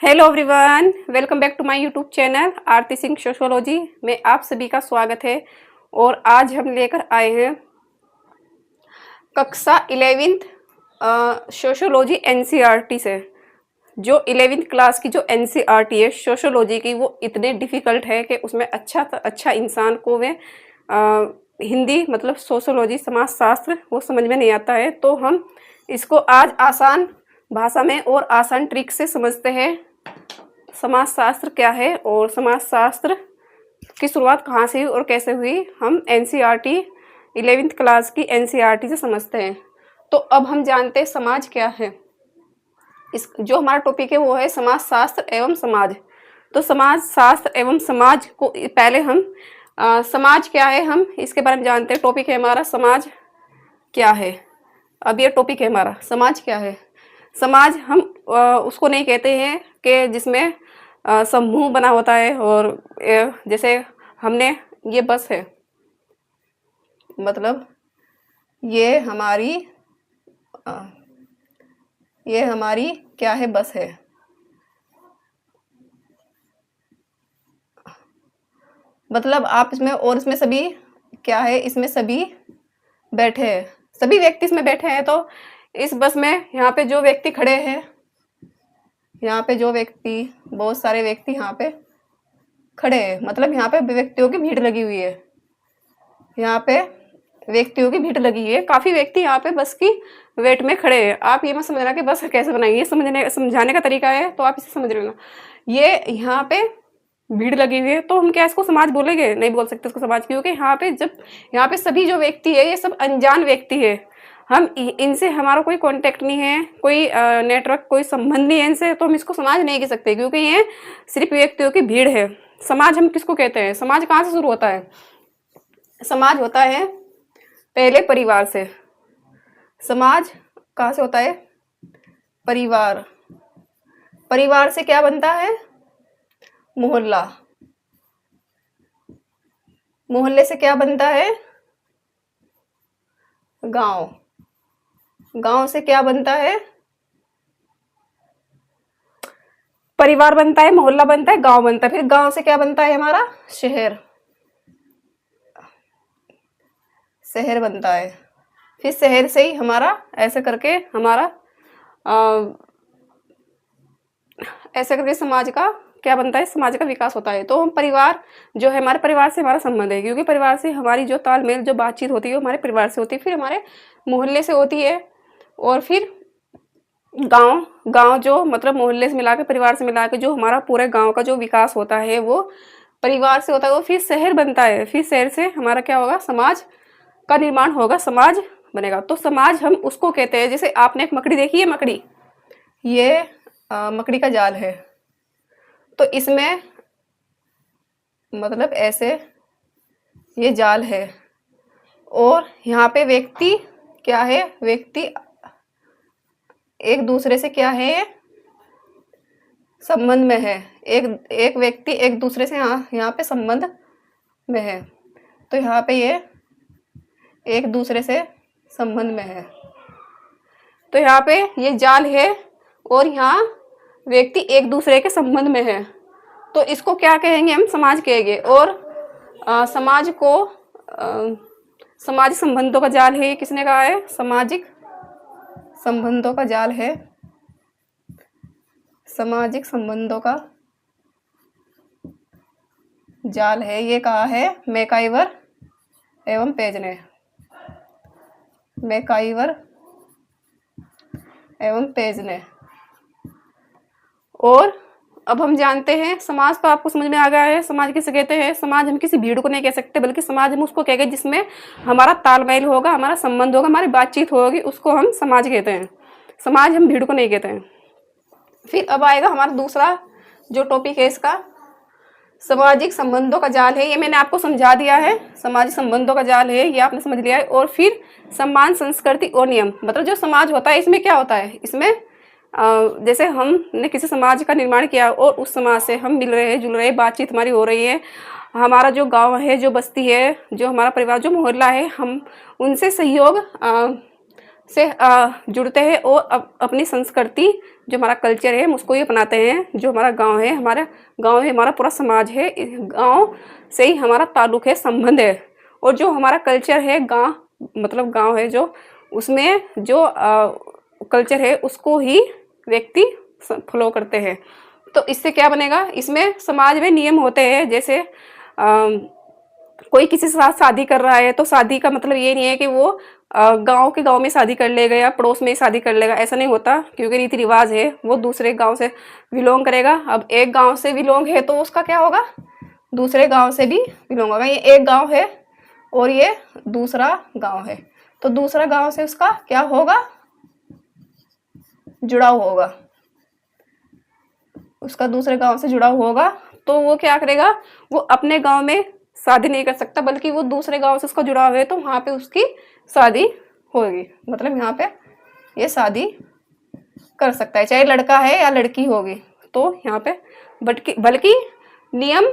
Hello everyone, welcome back to my YouTube channel Aarti Singh sociology में आप सभी का स्वागत है। और आज हम लेकर आए हैं कक्षा 11th सोशोलॉजी एनसीईआरटी से। जो 11th क्लास की जो एनसीईआरटी है सोशोलॉजी की, वो इतने डिफ़िकल्ट है कि उसमें अच्छा इंसान को वे हिंदी मतलब सोशोलॉजी समाजशास्त्र वो समझ में नहीं आता है। तो हम इसको आज आसान भाषा में और आसान ट्रिक से समझते हैं। समाजशास्त्र क्या है और समाजशास्त्र की शुरुआत कहाँ से हुई और कैसे हुई, हम एनसीईआरटी 11th क्लास की एनसीईआरटी से समझते हैं। तो अब हम जानते हैं समाज क्या है। इस जो हमारा टॉपिक है वो है समाजशास्त्र एवं समाज। तो समाजशास्त्र एवं समाज को पहले हम समाज क्या है हम इसके बारे में जानते हैं। टॉपिक है हमारा समाज क्या है। अब ये टॉपिक है हमारा समाज क्या है। समाज हम उसको नहीं कहते हैं कि जिसमें समूह बना होता है। और जैसे हमने ये बस है, मतलब ये हमारी क्या है, बस है। मतलब आप इसमें और इसमें सभी क्या है, इसमें सभी बैठे हैं, सभी व्यक्ति इसमें बैठे हैं। तो इस बस में यहाँ पे जो व्यक्ति खड़े हैं, यहाँ पे जो व्यक्ति, बहुत सारे व्यक्ति यहाँ पे खड़े हैं, मतलब यहाँ पे व्यक्तियों की भीड़ लगी हुई है। यहाँ पे व्यक्तियों की भीड़ लगी है, काफी व्यक्ति यहाँ पे बस की वेट में खड़े हैं। आप ये मत समझना कि बस कैसे बनाई, ये समझाने का तरीका है, तो आप इसे समझ लेना। ये यहाँ पे भीड़ लगी हुई है, तो हम क्या इसको समाज बोलेंगे? नहीं बोल सकते इसको समाज, क्योंकि यहाँ पे सभी जो व्यक्ति है ये सब अनजान व्यक्ति है। हम इनसे हमारा कोई कांटेक्ट नहीं है, कोई नेटवर्क, कोई संबंध नहीं है इनसे, तो हम इसको समाज नहीं कह सकते, क्योंकि ये सिर्फ व्यक्तियों की भीड़ है। समाज हम किसको कहते हैं? समाज कहाँ से शुरू होता है? समाज होता है पहले परिवार से। समाज कहाँ से होता है? परिवार। परिवार से क्या बनता है? मोहल्ला। मोहल्ले से क्या बनता है? गांव। गांव से क्या बनता है? परिवार बनता है, मोहल्ला बनता है, गांव बनता है। फिर गांव से क्या बनता है हमारा? शहर। शहर बनता है। फिर शहर से ही हमारा ऐसे करके हमारा ऐसे करके समाज का क्या बनता है? समाज का विकास होता है। तो हम परिवार जो है, हमारे परिवार से हमारा संबंध है, क्योंकि परिवार से हमारी जो तालमेल, जो बातचीत होती है वो हमारे परिवार से होती है। फिर हमारे मोहल्ले से होती है, और फिर गांव। गांव जो मतलब मोहल्ले से मिला के, परिवार से मिला के जो हमारा पूरे गांव का जो विकास होता है वो परिवार से होता है। वो फिर शहर बनता है, फिर शहर से हमारा क्या होगा? समाज का निर्माण होगा, समाज बनेगा। तो समाज हम उसको कहते हैं, जैसे आपने एक मकड़ी देखी है, मकड़ी, ये मकड़ी का जाल है। तो इसमें मतलब ऐसे ये जाल है, और यहाँ पे व्यक्ति क्या है? व्यक्ति एक दूसरे से क्या है? संबंध में है। एक व्यक्ति एक दूसरे से यहाँ पे संबंध में है। तो यहाँ पे ये एक दूसरे से संबंध में है। तो यहाँ पे ये जाल है, और यहाँ व्यक्ति एक दूसरे के संबंध में है। तो इसको क्या कहेंगे? हम समाज कहेंगे। और समाज को सामाजिक संबंधों का जाल है। ये किसने कहा है? सामाजिक संबंधों का जाल है। सामाजिक संबंधों का जाल है, ये कहा है मैकाइवर एवं पेज ने। मैकाइवर एवं पेज ने। और अब हम जानते हैं समाज, तो आपको समझ में आ गया है समाज किसे कहते हैं। समाज हम किसी भीड़ को नहीं कह सकते, बल्कि समाज हम उसको कहेंगे जिसमें हमारा तालमेल होगा, हमारा संबंध होगा, हमारी बातचीत होगी, उसको हम समाज कहते हैं। समाज हम भीड़ को नहीं कहते हैं। फिर अब आएगा हमारा दूसरा जो टॉपिक है इसका, सामाजिक संबंधों का जाल है। ये मैंने आपको समझा दिया है, सामाजिक संबंधों का जाल है, ये आपने समझ लिया है। और फिर सम्मान, संस्कृति और नियम। मतलब जो समाज होता है इसमें क्या होता है? इसमें जैसे हमने किसी समाज का निर्माण किया और उस समाज से हम मिल रहे हैं, जुल रहे हैं, बातचीत हमारी हो रही है, हमारा जो गांव है, जो बस्ती है, जो हमारा परिवार, जो मोहल्ला है, हम उनसे सहयोग से जुड़ते हैं और अपनी संस्कृति जो हमारा कल्चर है उसको ही अपनाते हैं। जो हमारा गांव है, हमारा पूरा समाज है, गांव से ही हमारा ताल्लुक है, संबंध है। और जो हमारा कल्चर है, मतलब गांव है जो, उसमें जो कल्चर है उसको ही व्यक्ति फॉलो करते हैं। तो इससे क्या बनेगा, इसमें समाज में नियम होते हैं। जैसे कोई किसी के साथ शादी कर रहा है तो शादी का मतलब ये नहीं है कि वो गांव में शादी कर लेगा या पड़ोस में शादी कर लेगा, ऐसा नहीं होता। क्योंकि रीति रिवाज है, वो दूसरे गांव से बिलोंग करेगा। अब एक गांव से बिलोंग है तो उसका क्या होगा, दूसरे गांव से भी बिलोंग होगा। ये एक गांव है और ये दूसरा गांव है, तो दूसरा गांव से उसका क्या होगा, जुड़ाव होगा, उसका दूसरे गांव से जुड़ाव होगा। तो वो क्या करेगा, वो अपने गांव में शादी नहीं कर सकता, बल्कि वो दूसरे गांव से उसका जुड़ाव है तो वहां पे उसकी शादी होगी। मतलब यहाँ पे ये शादी कर सकता है, चाहे लड़का है या लड़की होगी। तो यहाँ पे बल्कि नियम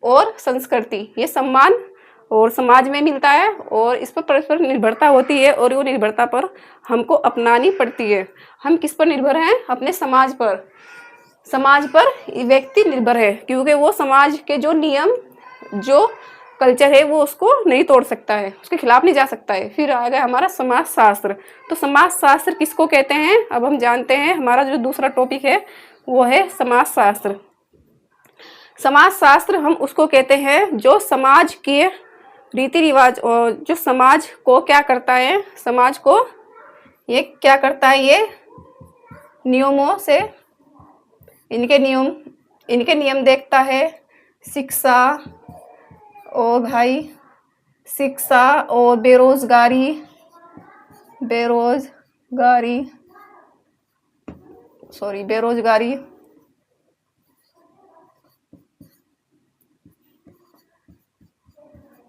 और संस्कृति, ये सम्मान और समाज में मिलता है और इस पर परस्पर निर्भरता होती है। और वो निर्भरता पर हमको अपनानी पड़ती है। हम किस पर निर्भर हैं, अपने समाज पर। समाज पर व्यक्ति निर्भर है, क्योंकि वो समाज के जो नियम, जो कल्चर है, वो उसको नहीं तोड़ सकता है, उसके खिलाफ नहीं जा सकता है। फिर आ गया हमारा समाज शास्त्र। तो समाज शास्त्र किसको कहते हैं, अब हम जानते हैं। हमारा जो दूसरा टॉपिक है वो है समाज शास्त्र। समाज शास्त्र हम उसको कहते हैं जो समाज के रीति रिवाज और जो समाज को क्या करता है, समाज को ये क्या करता है, ये नियमों से, इनके नियम देखता है। शिक्षा और भाई, शिक्षा और बेरोजगारी,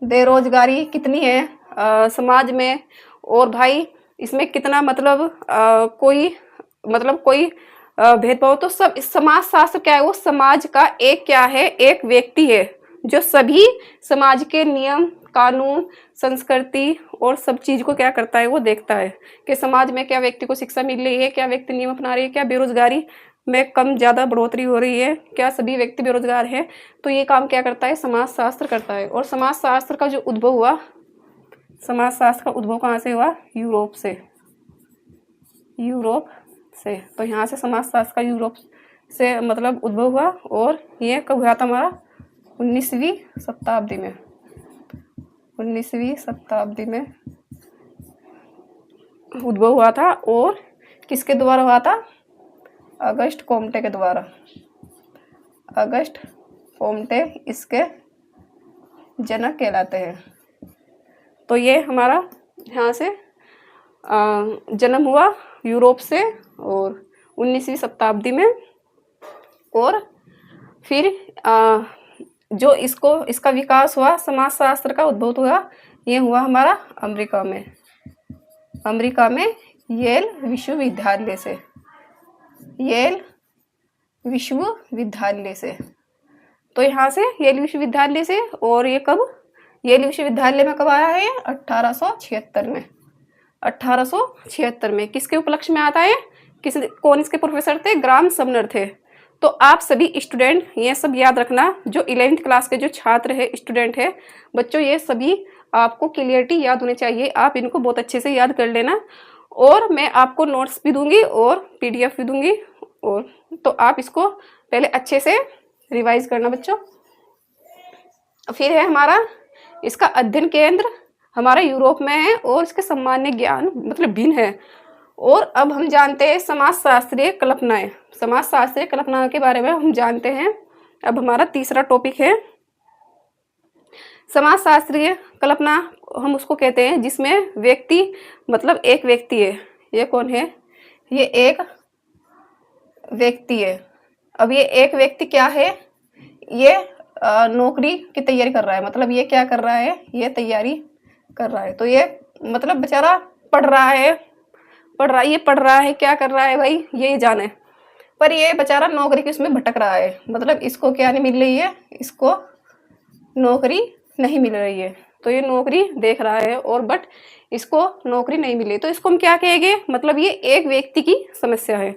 बेरोजगारी कितनी है समाज में, और भाई इसमें कितना मतलब कोई भेदभाव। तो सब समाज शास्त्र क्या है, वो समाज का एक क्या है, एक व्यक्ति है जो सभी समाज के नियम, कानून, संस्कृति और सब चीज को क्या करता है, वो देखता है कि समाज में क्या व्यक्ति को शिक्षा मिल रही है, क्या व्यक्ति नियम अपना रही है, क्या बेरोजगारी में कम ज्यादा बढ़ोतरी हो रही है, क्या सभी व्यक्ति बेरोजगार है। तो ये काम क्या करता है, समाज शास्त्र करता है। और समाज शास्त्र का जो उद्भव हुआ, समाज शास्त्र का उद्भव कहाँ से हुआ, यूरोप से। तो यहाँ से समाज शास्त्र का यूरोप से मतलब उद्भव हुआ। और ये कब हुआ था, हमारा 19वीं शताब्दी में। 19वीं शताब्दी में उद्भव हुआ था। और किसके द्वारा हुआ था, अगस्ट कोम्टे के द्वारा। अगस्ट कोम्टे इसके जनक कहलाते हैं। तो ये हमारा यहाँ से जन्म हुआ यूरोप से और 19वीं शताब्दी में। और फिर जो इसका विकास हुआ, समाज शास्त्र का उद्भव हुआ, ये हुआ हमारा अमेरिका में येल विश्वविद्यालय से। तो यहाँ से येल विश्वविद्यालय से। और ये कब, येल विश्वविद्यालय में कब आया है, 1876 में। किसके उपलक्ष्य में आता है, कौन इसके प्रोफेसर थे, ग्राम समनर थे। तो आप सभी स्टूडेंट ये सब याद रखना, जो 11th क्लास के जो छात्र है, स्टूडेंट है बच्चों, ये सभी आपको क्लियरिटी याद होनी चाहिए। आप इनको बहुत अच्छे से याद कर लेना। और मैं आपको नोट्स भी दूंगी और PDF भी दूंगी। और तो आप इसको पहले अच्छे से रिवाइज करना बच्चों। फिर है हमारा इसका अध्ययन केंद्र हमारा यूरोप में है और इसके सामान्य ज्ञान मतलब भिन्न है। और अब हम जानते हैं समाजशास्त्रीय कल्पनाएं। समाजशास्त्रीय कल्पनाओं के बारे में हम जानते हैं। अब हमारा तीसरा टॉपिक है समाजशास्त्रीय कल्पना। हम उसको कहते हैं जिसमें व्यक्ति मतलब एक व्यक्ति है। ये कौन है, ये एक व्यक्ति है। अब ये एक व्यक्ति क्या है, ये नौकरी की तैयारी कर रहा है। मतलब ये क्या कर रहा है, ये तैयारी कर रहा है। तो ये मतलब बेचारा पढ़ रहा है, क्या कर रहा है भाई, ये जाने। पर ये बेचारा नौकरी की उसमें भटक रहा है। मतलब इसको क्या नहीं मिल रही है, इसको नौकरी नहीं मिल रही है। तो ये नौकरी देख रहा है और बट इसको नौकरी नहीं मिली, तो इसको हम क्या कहेंगे, मतलब ये एक व्यक्ति की समस्या है।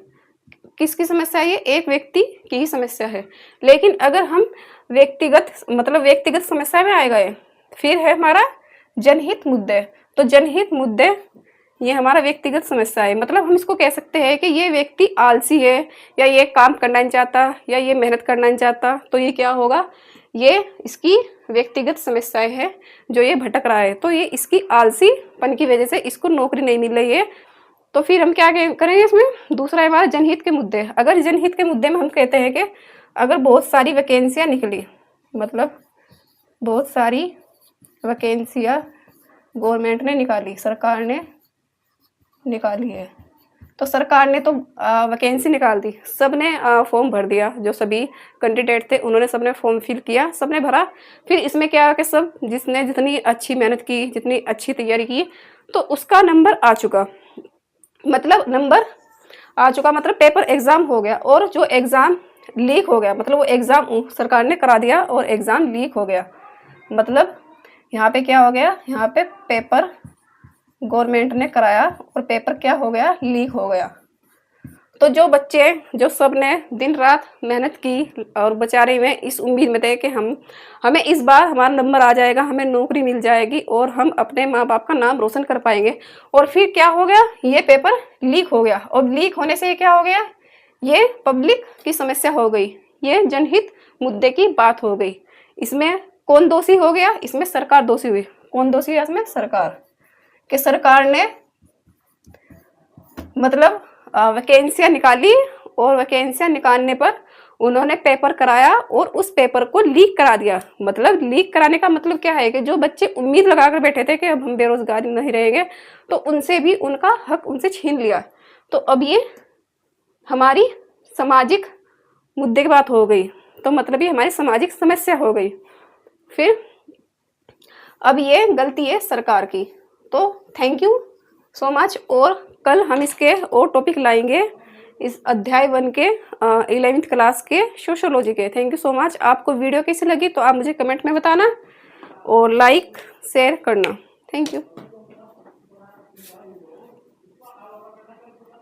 किसकी समस्या है ये? एक व्यक्ति की ही समस्या है। लेकिन अगर हम व्यक्तिगत मतलब व्यक्तिगत समस्या में आएगा ये, फिर है हमारा जनहित मुद्दे। तो जनहित मुद्दे ये हमारा व्यक्तिगत समस्या है, मतलब हम इसको कह सकते हैं कि ये व्यक्ति आलसी है, या ये काम करना नहीं चाहता, या ये मेहनत करना नहीं चाहता, तो ये क्या होगा, ये इसकी व्यक्तिगत समस्याएं है जो ये भटक रहा है। तो ये इसकी आलसीपन की वजह से इसको नौकरी नहीं मिल रही है। तो फिर हम क्या करेंगे इसमें, दूसरा है हमारा जनहित के मुद्दे। अगर जनहित के मुद्दे में हम कहते हैं कि अगर बहुत सारी वैकेंसियां निकली, मतलब बहुत सारी वैकेंसियां गवर्नमेंट ने निकाली, सरकार ने निकाली है, तो सरकार ने तो वैकेंसी निकाल दी, सब ने फॉर्म भर दिया, जो सभी कैंडिडेट थे उन्होंने सबने फॉर्म फिल किया, सबने भरा। फिर इसमें क्या कि सब जिसने जितनी अच्छी मेहनत की, जितनी अच्छी तैयारी की, तो उसका नंबर आ चुका, मतलब नंबर आ चुका, मतलब पेपर एग्ज़ाम हो गया, और जो एग्ज़ाम लीक हो गया, मतलब वो एग्ज़ाम सरकार ने करा दिया और एग्ज़ाम लीक हो गया। मतलब यहाँ पे क्या हो गया, यहाँ पे पेपर गवर्नमेंट ने कराया और पेपर क्या हो गया, लीक हो गया। तो जो बच्चे जो सब ने दिन रात मेहनत की और बेचारे में इस उम्मीद में थे कि हमें इस बार हमारा नंबर आ जाएगा, हमें नौकरी मिल जाएगी और हम अपने माँ बाप का नाम रोशन कर पाएंगे, और फिर क्या हो गया, ये पेपर लीक हो गया। और लीक होने से क्या हो गया, ये पब्लिक की समस्या हो गई, ये जनहित मुद्दे की बात हो गई। इसमें कौन दोषी हो गया, इसमें सरकार दोषी हुई। कौन दोषी है इसमें, सरकार, कि सरकार ने मतलब वैकेंसियां निकाली, और वैकेंसियां निकालने पर उन्होंने पेपर कराया और उस पेपर को लीक करा दिया। मतलब लीक कराने का मतलब क्या है कि जो बच्चे उम्मीद लगाकर बैठे थे कि अब हम बेरोजगार नहीं रहेंगे, तो उनसे भी उनका हक उनसे छीन लिया। तो अब ये हमारी सामाजिक मुद्दे की बात हो गई, तो मतलब ये हमारी सामाजिक समस्या हो गई। फिर अब ये गलती है सरकार की। तो थैंक यू सो मच, और कल हम इसके और टॉपिक लाएंगे इस अध्याय 1 के 11वीं क्लास के सोशियोलॉजी के। Thank you so much. आपको वीडियो कैसी लगी तो आप मुझे कमेंट में बताना, और लाइक शेयर करना। Thank you.